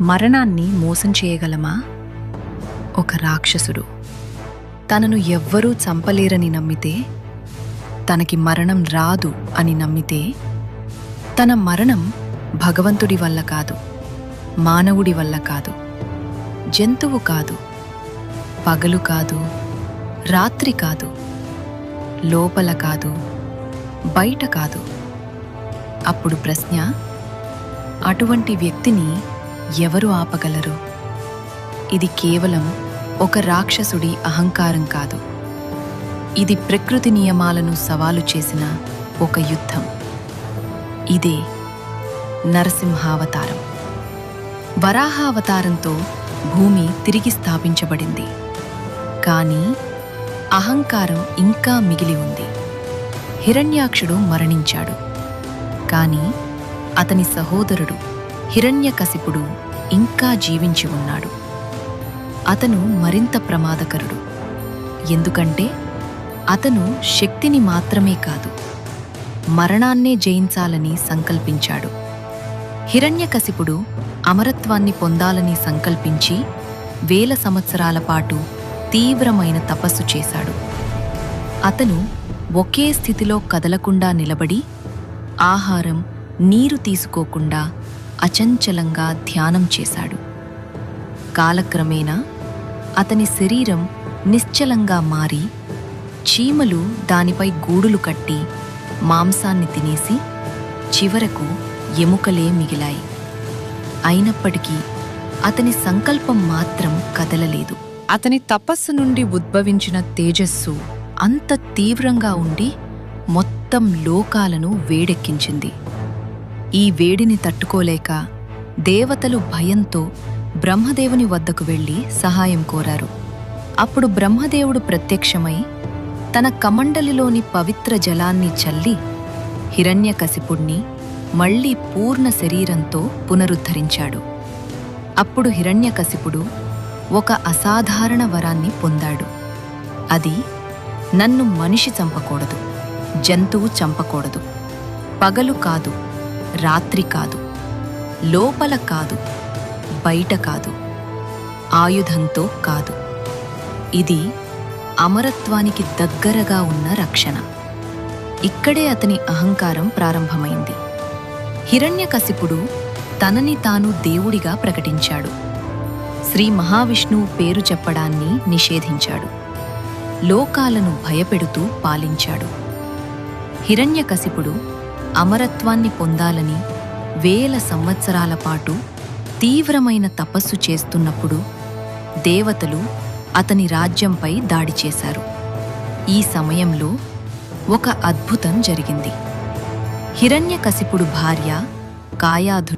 మరణాన్ని మోసం చేయగలమా? ఒక రాక్షసుడు తనను ఎవ్వరూ చంపలేరని నమ్మితే, తనకి మరణం రాదు అని నమ్మితే, తన మరణం భగవంతుడి వల్ల కాదు, మానవుడి వల్ల కాదు, జంతువు కాదు, పగలు కాదు, రాత్రి కాదు, లోపల కాదు, బయట కాదు. అప్పుడు ప్రశ్న, అటువంటి వ్యక్తిని ఎవరు ఆపగలరు? ఇది కేవలం ఒక రాక్షసుడి అహంకారం కాదు. ఇది ప్రకృతి నియమాలను సవాలు చేసిన ఒక యుద్ధం. ఇదే నరసింహావతారం. వరాహావతారంతో భూమి తిరిగి స్థాపించబడింది. కానీ అహంకారం ఇంకా మిగిలి ఉంది. హిరణ్యాక్షుడు మరణించాడు. కానీ అతని సహోదరుడు హిరణ్యకశిపుడు ఇంకా జీవించి ఉన్నాడు. అతను మరింత ప్రమాదకరుడు. ఎందుకంటే అతను శక్తిని మాత్రమే కాదు, మరణాన్నే జయించాలని సంకల్పించాడు. హిరణ్యకశిపుడు అమరత్వాన్ని పొందాలని సంకల్పించి 1000 సంవత్సరాల పాటు తీవ్రమైన తపస్సు చేశాడు. అతను ఒకే స్థితిలో కదలకుండా నిలబడి, ఆహారం, నీరు తీసుకోకుండా అచంచలంగా ధ్యానం చేశాడు. కాలక్రమేణా అతని శరీరం నిశ్చలంగా మారి, చీమలు దానిపై గూడులు కట్టి మాంసాన్ని తినేసి చివరకు ఎముకలే మిగిలాయి. అయినప్పటికీ అతని సంకల్పం మాత్రం కదలలేదు. అతని తపస్సు నుండి ఉద్భవించిన తేజస్సు అంత తీవ్రంగా ఉండి మొత్తం లోకాలను వేడెక్కించింది. ఈ వేడిని తట్టుకోలేక దేవతలు భయంతో బ్రహ్మదేవుని వద్దకు వెళ్లి సహాయం కోరారు. అప్పుడు బ్రహ్మదేవుడు ప్రత్యక్షమై తన కమండలిలోని పవిత్ర జలాన్ని చల్లి హిరణ్యకశిపుణ్ణి మళ్లీ పూర్ణ శరీరంతో పునరుద్ధరించాడు. అప్పుడు హిరణ్యకశిపుడు ఒక అసాధారణ వరాన్ని పొందాడు. అది, నన్ను మనిషి చంపకూడదు, జంతువు చంపకూడదు, పగలు కాదు, రాత్రి కాదు, లోపల కాదు, బయట కాదు, ఆయుధంతో కాదు. ఇది అమరత్వానికి దగ్గరగా ఉన్న రక్షణ. ఇక్కడే అతని అహంకారం ప్రారంభమైంది. హిరణ్యకశిపుడు తనని తాను దేవుడిగా ప్రకటించాడు. శ్రీ మహావిష్ణువు పేరు చెప్పడాన్ని నిషేధించాడు. లోకాలను భయపెడుతూ పాలించాడు. హిరణ్యకశిపుడు అమరత్వాన్ని పొందాలని 1000 సంవత్సరాల పాటు తీవ్రమైన తపస్సు చేస్తున్నప్పుడు దేవతలు అతని రాజ్యంపై దాడి చేశారు. ఈ సమయంలో ఒక అద్భుతం జరిగింది. హిరణ్యకశిపుడు భార్య కాయాధు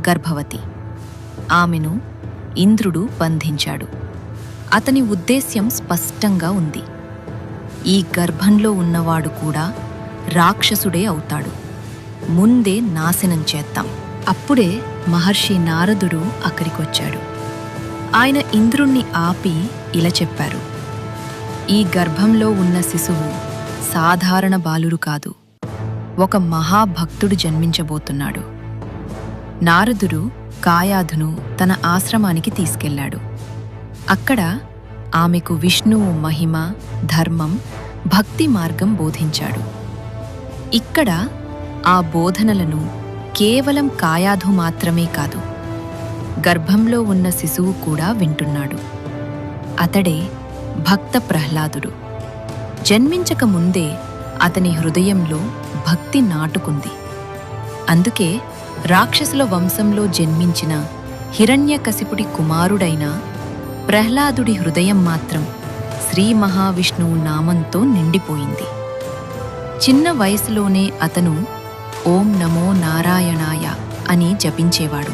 గర్భవతి. ఆమెను ఇంద్రుడు బంధించాడు. అతని ఉద్దేశ్యం స్పష్టంగా ఉంది. ఈ గర్భంలో ఉన్నవాడు కూడా రాక్షసుడే అవుతాడు. ముందే నాశనం చేద్దాం. అప్పుడే మహర్షి నారదుడు అక్కడికొచ్చాడు. ఆయన ఇంద్రుణ్ణి ఆపి ఇలా చెప్పారు: ఈ గర్భంలో ఉన్న శిశువు సాధారణ బాలురు కాదు, ఒక మహాభక్తుడు జన్మించబోతున్నాడు. నారదుడు కాయాధును తన ఆశ్రమానికి తీసుకెళ్లాడు. అక్కడ ఆమెకు విష్ణువు మహిమ, ధర్మం, భక్తి మార్గం బోధించాడు. ఇక్కడ ఆ బోధనలను కేవలం కాయాధు మాత్రమే కాదు, గర్భంలో ఉన్న శిశువు కూడా వింటున్నాడు. అతడే భక్త ప్రహ్లాదుడు. జన్మించక ముందే అతని హృదయంలో భక్తి నాటుకుంది. అందుకే రాక్షసుల వంశంలో జన్మించిన హిరణ్యకశిపుడి కుమారుడైన ప్రహ్లాదుడి హృదయం మాత్రం శ్రీ మహావిష్ణువు నామంతో నిండిపోయింది. చిన్న వయసులోనే అతను ఓం నమో నారాయణాయ అని జపించేవాడు.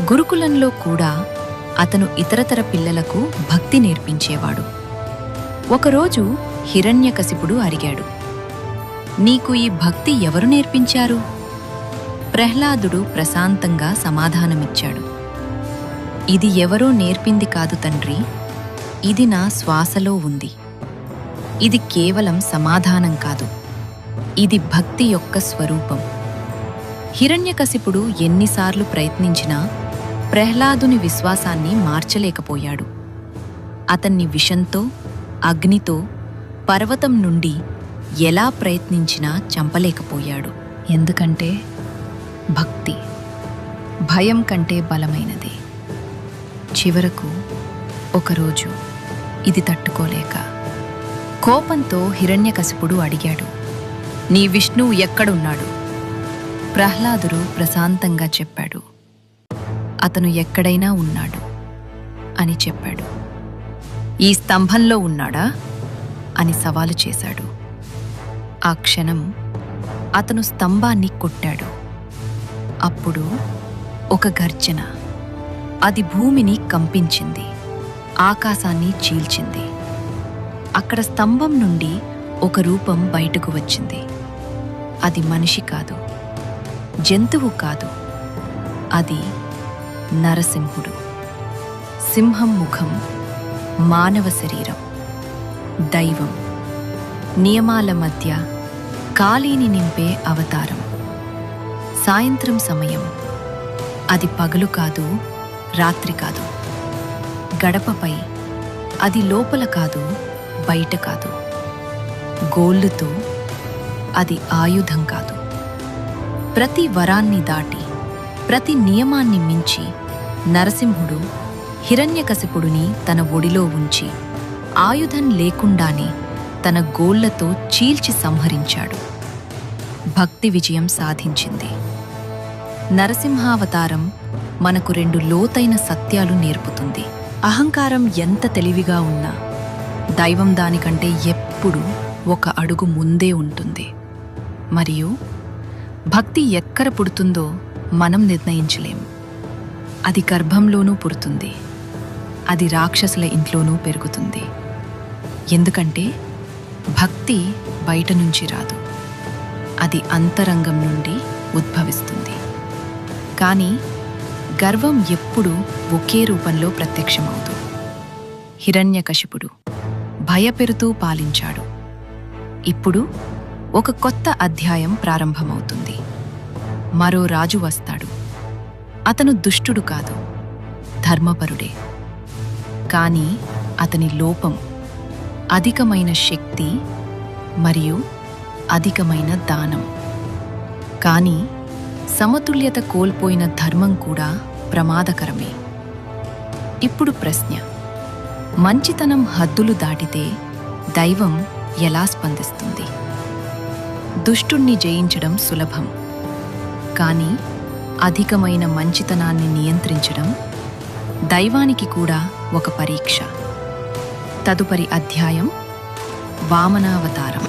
గురుకులంలో కూడా అతను ఇతరతర పిల్లలకు భక్తి నేర్పించేవాడు. ఒకరోజు హిరణ్యకశిపుడు అడిగాడు, నీకు ఈ భక్తి ఎవరు నేర్పించారు? ప్రహ్లాదుడు ప్రశాంతంగా సమాధానమిచ్చాడు, ఇది ఎవరో నేర్పింది కాదు తండ్రి, ఇది నా శ్వాసలో ఉంది. ఇది కేవలం సమాధానం కాదు, ఇది భక్తి యొక్క స్వరూపం. హిరణ్యకశిపుడు ఎన్నిసార్లు ప్రయత్నించినా ప్రహ్లాదుని విశ్వాసాన్ని మార్చలేకపోయాడు. అతన్ని విషంతో, అగ్నితో, పర్వతం నుండి ఎలా ప్రయత్నించినా చంపలేకపోయాడు. ఎందుకంటే భక్తి భయం కంటే బలమైనది. చివరకు ఒకరోజు ఇది తట్టుకోలేక కోపంతో హిరణ్యకశిపుడు అడిగాడు, నీ విష్ణువు ఎక్కడున్నాడు? ప్రహ్లాదుడు ప్రశాంతంగా చెప్పాడు, అతను ఎక్కడైనా ఉన్నాడు అని చెప్పాడు. ఈ స్తంభంలో ఉన్నాడా అని సవాలు చేశాడు. ఆ క్షణం అతను స్తంభాన్ని కొట్టాడు. అప్పుడు ఒక గర్జన, అది భూమిని కంపించింది, ఆకాశాన్ని చీల్చింది. అక్కడ స్తంభం నుండి ఒక రూపం బయటకు వచ్చింది. అది మనిషి కాదు, జంతువు కాదు, అది నరసింహుడు. సింహం ముఖం, మానవ శరీరం, దైవం. నియమాల మధ్య ఖాళీని నింపే అవతారం. సాయంత్రం సమయం, అది పగలు కాదు, రాత్రి కాదు. గడపపై, అది లోపల కాదు, బయట కాదు. గోళ్ళుతో, అది ఆయుధం కాదు. ప్రతి వరాన్ని దాటి, ప్రతి నియమాన్ని మించి నరసింహుడు హిరణ్యకశిపుడిని తన ఒడిలో ఉంచి ఆయుధం లేకుండానే తన గోళ్లతో చీల్చి సంహరించాడు. భక్తి విజయం సాధించింది. నరసింహావతారం మనకు రెండు లోతైన సత్యాలు నేర్పుతుంది. అహంకారం ఎంత తెలివిగా ఉన్నా దైవం దానికంటే ఎప్పుడూ ఒక అడుగు ముందే ఉంటుంది. మరియు భక్తి ఎక్కడ పుడుతుందో మనం నిర్ణయించలేం. అది గర్భంలోనూ పుడుతుంది, అది రాక్షసుల ఇంట్లోనూ పెరుగుతుంది. ఎందుకంటే భక్తి బయట నుంచి రాదు, అది అంతరంగం నుండి ఉద్భవిస్తుంది. కానీ గర్వం ఎప్పుడూ ఒకే రూపంలో ప్రత్యక్షమవుతూ. హిరణ్యకశిపుడు భయపెడుతూ పాలించాడు. ఇప్పుడు ఒక కొత్త అధ్యాయం ప్రారంభమవుతుంది. మరో రాజు వస్తాడు. అతను దుష్టుడు కాదు, ధర్మపరుడే. కానీ అతని లోపం అధికమైన శక్తి మరియు అధికమైన దానం. కానీ సమతుల్యత కోల్పోయిన ధర్మం కూడా ప్రమాదకరమే. ఇప్పుడు ప్రశ్న, మంచితనం హద్దులు దాటితే దైవం ఎలా స్పందిస్తుంది? దుష్టుణ్ణి జయించడం సులభం, కానీ అధికమైన మంచితనాన్ని నియంత్రించడం దైవానికి కూడా ఒక పరీక్ష. తదుపరి అధ్యాయం వామనావతారం.